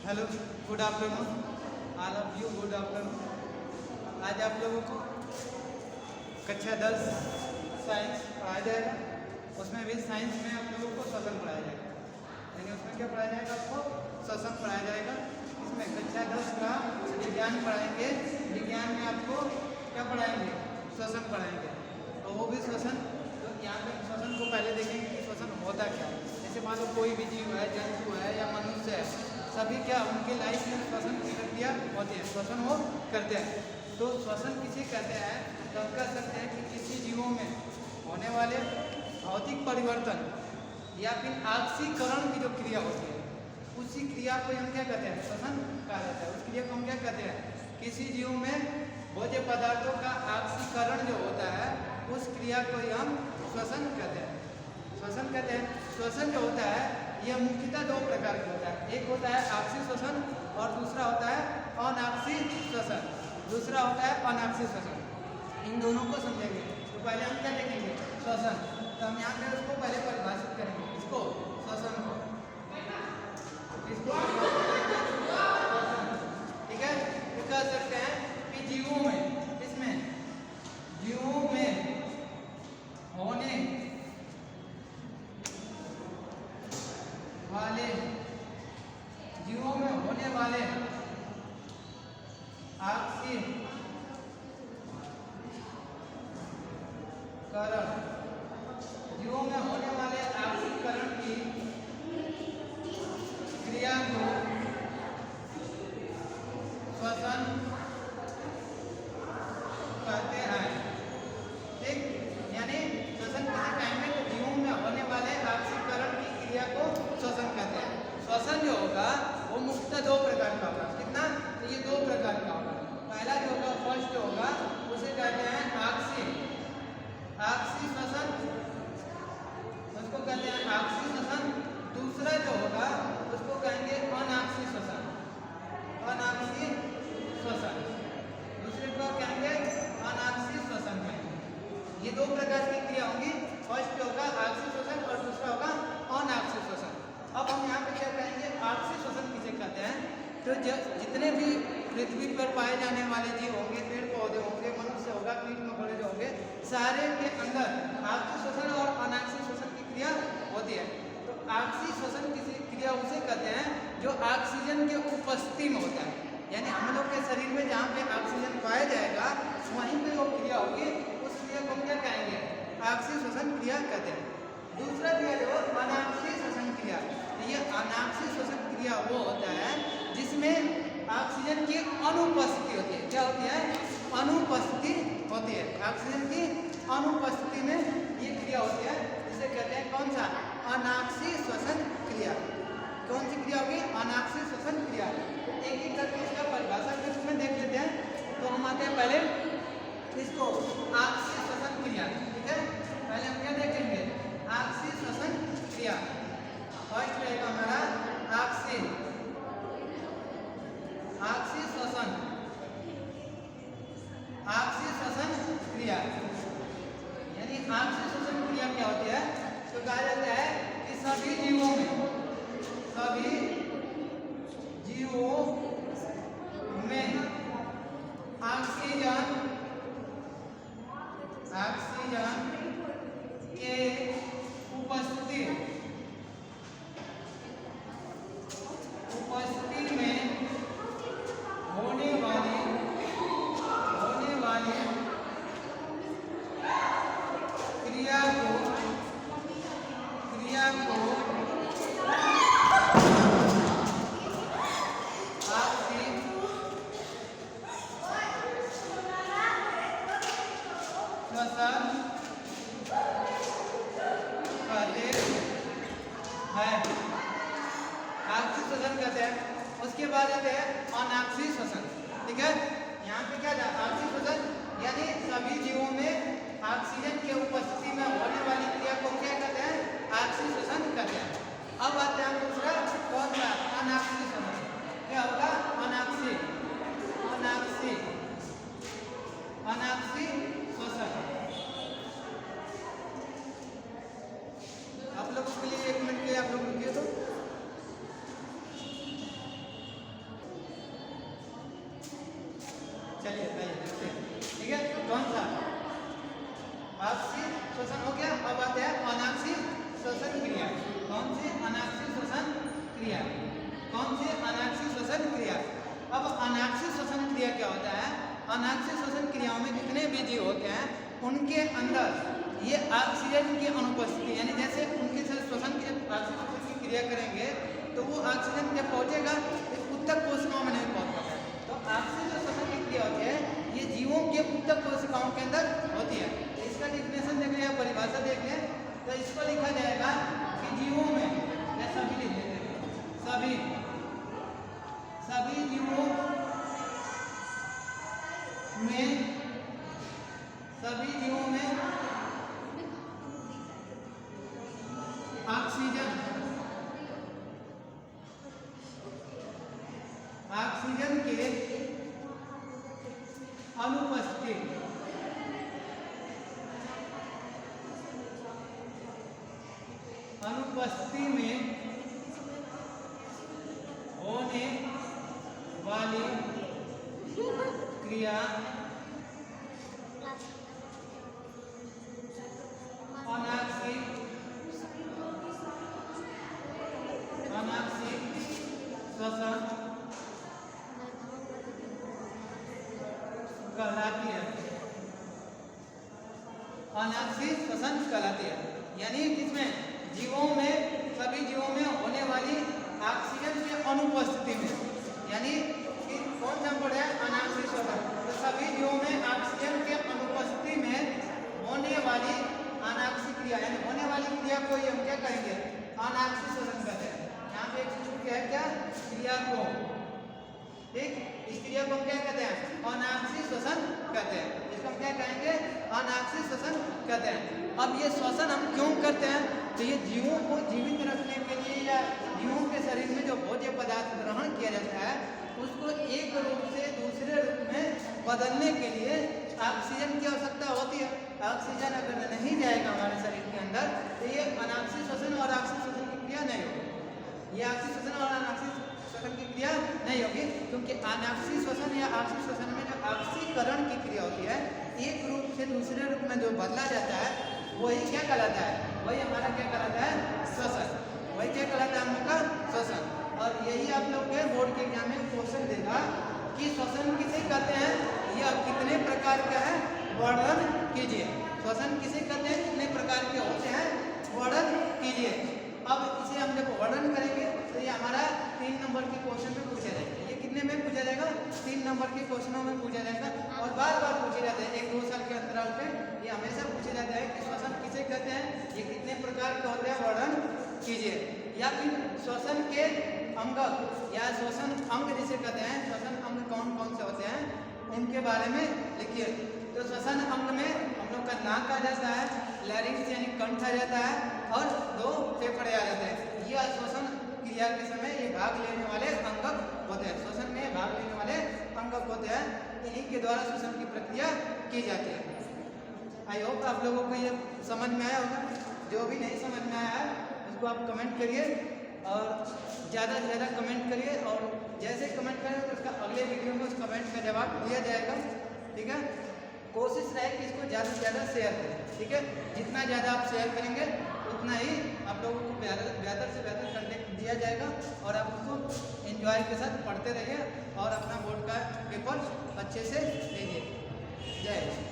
Hello, good afternoon all of you. Good afternoon. आज आप लोगों को कक्षा 10 साइंस पढ़ाया जाएगा। उसमें भी साइंस में आप लोगों को श्वसन पढ़ाया जाएगा, यानी उसमें क्या पढ़ाया जाएगा? आपको श्वसन पढ़ाया जाएगा। इसमें कक्षा 10 का विज्ञान पढ़ाएंगे। विज्ञान में आपको क्या पढ़ाएंगे? श्वसन पढ़ाएंगे। और वो भी श्वसन, तो यहाँ पे श्वसन को पहले देखेंगे कि श्वसन होता क्या है। जैसे मान लो कोई भी जीव है, जंतु है या मनुष्य है, सभी क्या उनके लाइफ में श्वसन की प्रक्रिया होती है, श्वसन वो करते हैं। तो श्वसन किसे कहते हैं? तो हम कह सकते हैं कि किसी जीवों में होने वाले भौतिक परिवर्तन या फिर ऑक्सीकरण की जो क्रिया होती है, उसी क्रिया को हम क्या कहते हैं? श्वसन कहा जाता है। उस क्रिया को हम क्या कहते हैं? किसी जीव में भोज्य पदार्थों का ऑक्सीकरण जो होता है, उस क्रिया को ही हम श्वसन कहते हैं। श्वसन कहते हैं। श्वसन जो होता है यह मुख्यतः दो प्रकार का होता है। एक होता है ऑक्सी श्वसन और दूसरा होता है अनऑक्सी श्वसन। दूसरा होता है अनऑक्सी श्वसन। इन दोनों को समझेंगे। तो पहले हम क्या देखेंगे? श्वसन। तो हम यहाँ पे उसको पहले परिभाषित करेंगे। इसको श्वसन को, इसको ठीक है। तो कह सकते हैं कि जीवों में, इसमें जीवों में होने वाले, जीवों में होने वाले ऑक्सीकरण, जीवों में होने वाले ऑक्सीकरण की क्रिया को श्वसन कहते हैं। ठीक, यानी श्वसन किसे कहेंगे? तो जीवों में होने वाले ऑक्सीकरण की क्रिया को श्वसन कहते हैं। श्वसन जो होगा वो मुख्यतः दो प्रकार का होगा। कितना? तो ये दो प्रकार का होगा। पहला जो होगा, फर्स्ट जो होगा, उसे कहते हैं ऑक्सी श्वसन, उसको कहते हैं ऑक्सी श्वसन। दूसरा जो होगा उसको कहेंगे अनऑक्सी श्वसन, अनऑक्सी श्वसन। दूसरे को कहेंगे अनऑक्सी श्वसन में। ये दो प्रकार की क्रिया होंगी। फर्स्ट होगा ऑक्सी श्वसन और दूसरा होगा अनऑक्सी श्वसन। अब हम यहाँ पे क्या कहेंगे? ऑक्सी श्वसन किसे कहते हैं? तो जितने भी पृथ्वी पर पाए जाने वाले जीव होंगे, पेड़ पौधे होंगे, मनुष्य होगा, कीट मकोड़े जो होंगे, सारे के अंदर ऑक्सी श्वसन और अनऑक्सी श्वसन की क्रिया होती है। तो ऑक्सी श्वसन किसी क्रिया उसे कहते हैं जो ऑक्सीजन के उपस्थिति में होता है। यानी हम लोग के शरीर में जहाँ पे ऑक्सीजन पाया जाएगा, वहीं पे वो क्रिया होगी। उस क्रिया को हम क्या कहेंगे? ऑक्सी श्वसन क्रिया कहते हैं। दूसरा क्रिया जो अनऑक्सी श्वसन क्रिया, ये अनऑक्सी श्वसन क्रिया वो होता है जिसमें ऑक्सीजन की अनुपस्थिति होती है। क्या होती है? अनुपस्थिति होती है। ऑक्सीजन की अनुपस्थिति में ये क्रिया होती है, जिसे कहते हैं कौन सा? अनऑक्सी श्वसन क्रिया। कौन सी क्रिया होगी? अनऑक्सी श्वसन क्रिया। एक एक करके इसका परिभाषा के रूप में देख लेते हैं। तो हम आते हैं पहले इसको ऑक्सी श्वसन क्रिया। ठीक है, पहले हम क्या देखेंगे? ऑक्सी श्वसन क्रिया। फर्स्ट रहेगा हमारा ऑक्सी श्वसन, ऑक्सी श्वसन क्रिया। यानी ऑक्सी श्वसन क्रिया क्या होती है? तो कहा जाता है कि सभी जीवों में ऑक्सीजन के उपस्थिति में होने वाली क्रिया को ऑक्सी श्वसन कहते हैं। उसके बाद आते हैं अनऑक्सी श्वसन। ठीक है, यहाँ पे क्या था? ऑक्सी श्वसन यानी सभी जीवों में ऑक्सीजन के उपस्थिति में होने वाली क्रिया को क्या कहते हैं? ऑक्सी श्वसन कहते हैं। अब आते हैं दूसरा, कौन सा? अनऑक्सी श्वसन। क्या होगा? अनऑक्सी श्वसन। आप लोगों के लिए 1 मिनट के लिए आप लोग रुकिए। तो अनाक्षी श्वसन क्रियाओं में जितने भी जीव होते हैं उनके अंदर ये ऑक्सीजन की अनुपस्थिति, यानी जैसे उनके साथ श्वसन की ऑक्सीजन की क्रिया करेंगे तो वो ऑक्सीजन जब पहुंचेगा उत्तक कोशिकाओं में नहीं पहुंच पाता। तो ऑक्सीजन जो श्वसन की क्रिया होती है ये जीवों के उत्तक कोशिकाओं के अंदर होती है। इसका डिफिनेशन देख लें या परिभाषा देख लें तो इसको लिखा जाएगा कि जीवों में, या सभी लिख लेते हैं, सभी जीवों में ऑक्सीजन के अनुपस्थिति में होने वाली क्रिया अनाक्षी श्वसन कहलाती है। अनाक्षी श्वसन कहलाती है, यानी जिसमें जीवों में, सभी जीवों में होने वाली ऑक्सीजन की अनुपस्थिति में, यानी कि कौन सा पढ़ा है अनाक्षी श्वसन, तो सभी जीवों में ऑक्सीजन के अनुपस्थिति में होने वाली अनाक्षी क्रिया, यानी होने वाली क्रिया को हम क्या कहेंगे अनाक्षी श्वसन कहते हैं। यहाँ पे एक चीज है क्या क्रिया को, ठीक, इस क्रिया को हम क्या कहते हैं अनाक्षी श्वसन कहते हैं। इसको हम क्या कहेंगे अनाक्षी श्वसन कहते हैं। अब ये श्वसन हम क्यों करते हैं, तो ये जीवों को जीवित रखने के लिए या जीवों के शरीर में जो भोज्य पदार्थ ग्रहण किया जाता है उसको एक रूप से दूसरे रूप में बदलने के लिए ऑक्सीजन की आवश्यकता होती है। ऑक्सीजन अगर नहीं जाएगा हमारे शरीर के अंदर तो ये अनाक्षी श्वसन और ऑक्सी श्वसन की क्रिया नहीं होगी। ये ऑक्सी श्वसन और अनाक्षी श्वसन की क्रिया नहीं होगी, क्योंकि अनाक्षी श्वसन या ऑक्सी श्वसन में जो ऑक्सीकरण की क्रिया होती है एक रूप से दूसरे रूप में जो बदला जाता है वही क्या कहलाता है, वही हमारा क्या कहलाता है श्वसन, वही क्या कहलाता है हम लोग का श्वसन। और यही आप लोग के बोर्ड के एग्जाम में क्वेश्चन देगा कि श्वसन किसे कहते हैं, यह कितने प्रकार का है वर्णन कीजिए। श्वसन किसे कहते हैं, कितने प्रकार के होते हैं वर्णन कीजिए। अब इसे हम जब वर्णन करेंगे तो ये हमारा 3 नंबर के क्वेश्चन में पूछा जाएगा। ये कितने में पूछा जाएगा 3 नंबर के क्वेश्चनों में पूछा जाएगा और बार बार पूछे जाते हैं 1-2 साल के अंतराल पे ये हमेशा पूछे जाता है कि श्वसन किसे कहते हैं, ये कितने प्रकार के होते हैं वर्णन कीजिए। या फिर श्वसन के अंग या श्वसन अंग जिसे कहते हैं, श्वसन अंग कौन कौन से होते हैं उनके बारे में लिखिए। तो श्वसन अंग में हम लोग का नाक आ जाता है, लैरिंक्स यानी कंठ आ जाता है और 2 फेफड़े आ जाते हैं। ये श्वसन क्रिया के समय ये भाग लेने वाले अंगक होते हैं, श्वसन में भाग लेने वाले अंगक होते हैं, इन्हीं के द्वारा श्वसन की प्रक्रिया की जाती है। आई होप आप लोगों को ये समझ में आया होगा। जो भी नहीं समझ में आया है उसको आप कमेंट करिए और ज़्यादा से ज़्यादा कमेंट करिए, और जैसे कमेंट करें तो उसका अगले वीडियो में उस कमेंट का जवाब दिया जाएगा। ठीक है, कोशिश रहे कि इसको ज़्यादा से ज़्यादा शेयर करें। ठीक है, जितना ज़्यादा आप शेयर करेंगे उतना ही आप लोगों को बेहतर से बेहतर कंटेंट दिया जाएगा और आप उसको एंजॉय के साथ पढ़ते रहिए और अपना बोर्ड का पेपर अच्छे से लीजिए। जय हिंद।